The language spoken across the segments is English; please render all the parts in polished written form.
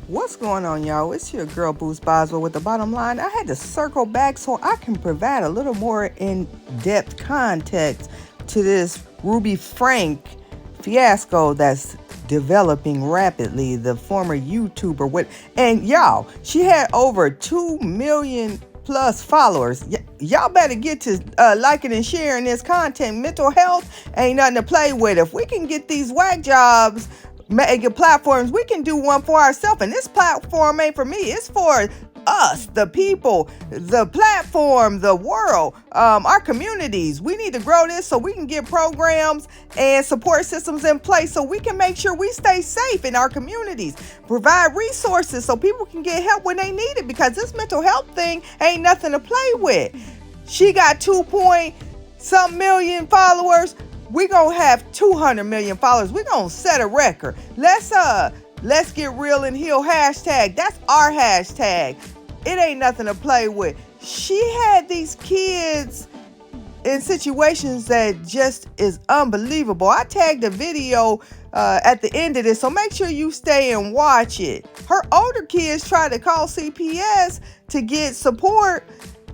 What's going on, y'all? It's your girl Boost Boswell with the bottom line. I had to circle back so I can provide a little more in-depth context to this Ruby Franke fiasco that's developing rapidly. The former YouTuber and y'all, she had over 2 million plus followers. Y'all better get to liking and sharing this content. Mental health ain't nothing to play with. If we can get these whack jobs mega platforms, we can do one for ourselves. And this platform ain't for me, it's for us, the people, the platform, the world, our communities. We need to grow this so we can get programs and support systems in place so we can make sure we stay safe in our communities, provide resources so people can get help when they need it, because this mental health thing ain't nothing to play with. She got 2-point-some million followers. We're going to have 200 million followers. We're going to set a record. Let's get real and heal hashtag. That's our hashtag. It ain't nothing to play with. She had these kids in situations that just is unbelievable. I tagged a video at the end of this, so make sure you stay and watch it. Her older kids tried to call CPS to get support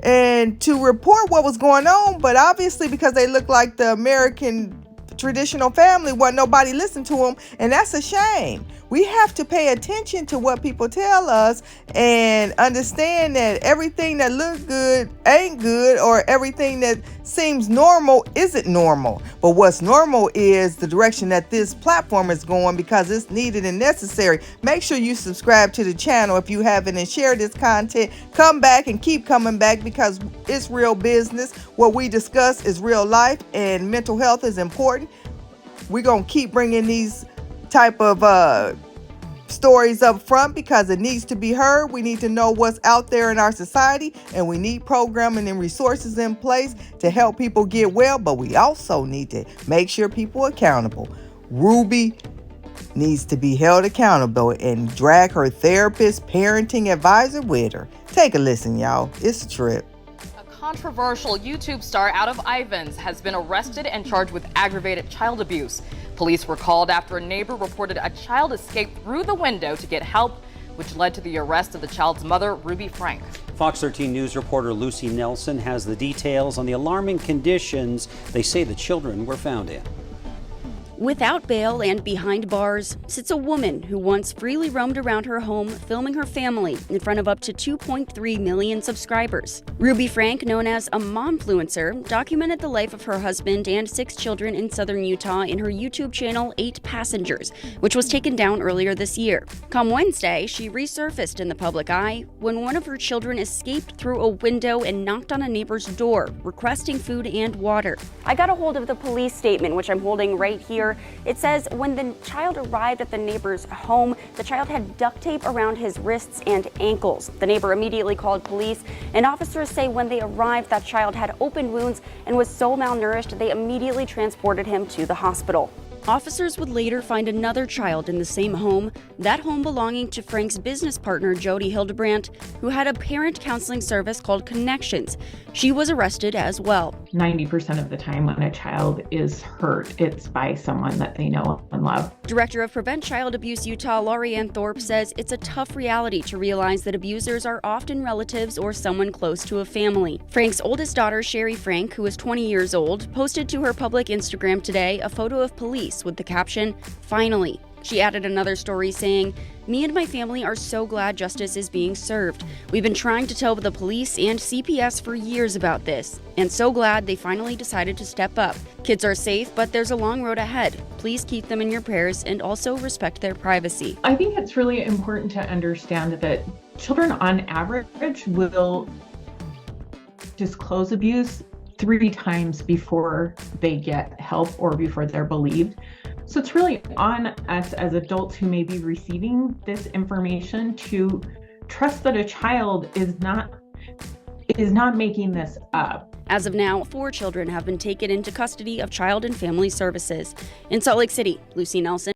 and to report what was going on, but obviously because they look like the American traditional family, wasn't nobody listened to them, and that's a shame. We have to pay attention to what people tell us and understand that everything that looks good ain't good, or everything that seems normal isn't normal. But what's normal is the direction that this platform is going, because it's needed and necessary. Make sure you subscribe to the channel if you haven't, and share this content. Come back and keep coming back, because it's real business. What we discuss is real life, and mental health is important. We're going to keep bringing these type of stories up front because it needs to be heard. We need to know what's out there in our society, and we need programming and resources in place to help people get well, but we also need to make sure people are accountable. Ruby needs to be held accountable and drag her therapist, parenting advisor with her. Take a listen, y'all. It's a trip. Controversial YouTube star out of Ivins has been arrested and charged with aggravated child abuse. Police were called after a neighbor reported a child escaped through the window to get help, which led to the arrest of the child's mother, Ruby Franke. Fox 13 News reporter Lucy Nelson has the details on the alarming conditions they say the children were found in. Without bail and behind bars sits a woman who once freely roamed around her home, filming her family in front of up to 2.3 million subscribers. Ruby Franke, known as a momfluencer, documented the life of her husband and 6 children in southern Utah in her YouTube channel 8 Passengers, which was taken down earlier this year. Come Wednesday, she resurfaced in the public eye when one of her children escaped through a window and knocked on a neighbor's door, requesting food and water. I got a hold of the police statement, which I'm holding right here. It says when the child arrived at the neighbor's home, the child had duct tape around his wrists and ankles. The neighbor immediately called police, and officers say when they arrived, that child had open wounds and was so malnourished, they immediately transported him to the hospital. Officers would later find another child in the same home, that home belonging to Franke's business partner, Jody Hildebrandt, who had a parent counseling service called Connections. She was arrested as well. 90% of the time when a child is hurt, it's by someone that they know and love. Director of Prevent Child Abuse Utah, Laurie Ann Thorpe, says it's a tough reality to realize that abusers are often relatives or someone close to a family. Franke's oldest daughter, Sherry Franke, who is 20 years old, posted to her public Instagram today a photo of police with the caption, "Finally." She added another story saying, "Me and my family are so glad justice is being served. We've been trying to tell the police and CPS for years about this, and so glad they finally decided to step up. Kids are safe, but there's a long road ahead. Please keep them in your prayers and also respect their privacy." I think it's really important to understand that children on average will disclose abuse 3 times before they get help or before they're believed. So it's really on us as adults who may be receiving this information to trust that a child is not making this up. As of now, 4 children have been taken into custody of Child and Family Services. In Salt Lake City, Lucy Nelson.